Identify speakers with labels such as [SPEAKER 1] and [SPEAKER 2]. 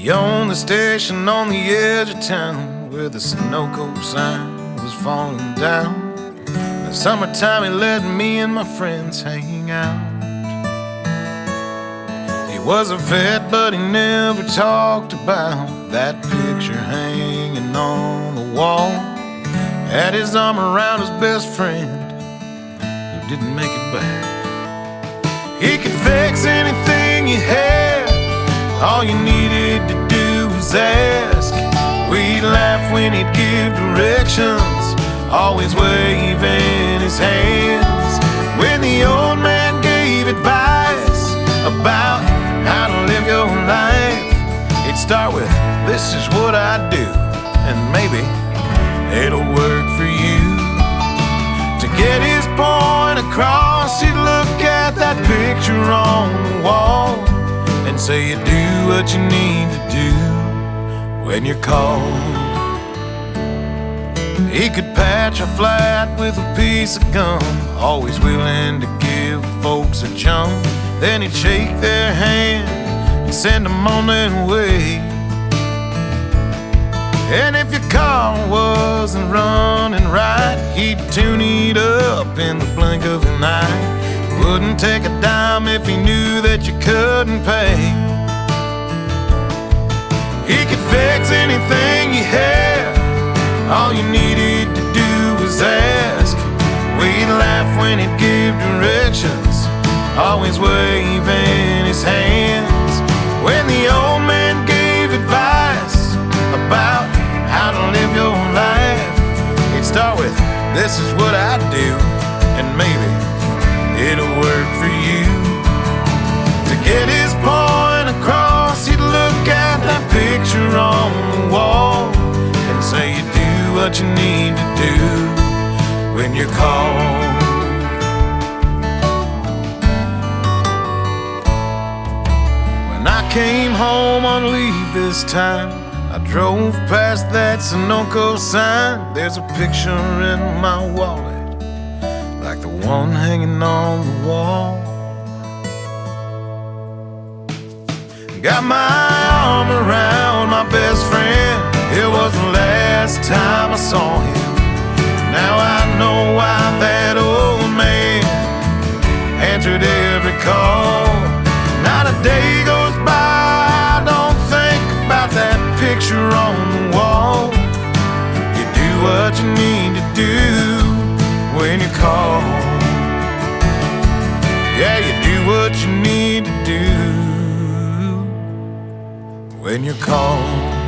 [SPEAKER 1] Beyond the station on the edge of town, where the Sunoco sign was falling down, in the summertime he let me and my friends hang out. He was a vet, but he never talked about that picture hanging on the wall. Had his arm around his best friend who didn't make it back. He could fix anything you had, all you needed to do was ask. We'd laugh when he'd give directions, always waving his hands. When the old man gave advice about how to live your life, he'd start with, "This is what I do, and maybe it'll work for you." To get his point across, he'd look at that picture on the wall and say, "You do what you need to do when you're called." He could patch a flat with a piece of gum, always willing to give folks a jump. Then he'd shake their hand and send them on their way. And if your car wasn't running right, he'd tune it up in the blink of an eye. Wouldn't take a dime if he knew that you couldn't pay. He could fix anything you had, all you needed to do was ask. We'd laugh when he'd give directions, always waving his hands. When the old man gave advice about how to live your life, he'd start with, "This is what I do, and maybe it'll work for you." To get his point across, he'd look at that picture on the wall and say, "You do what you need to do when you're called." When I came home on leave this time, I drove past that Sunoco sign. There's a picture in my wallet, like the one hanging on the wall. Got my arm around my best friend, it was the last time I saw him. Now I know why that old man answered every call. Not a day goes by I don't think about that picture on the wall. You do what you need to do when you're called. Yeah, you do what you need to do when you're called.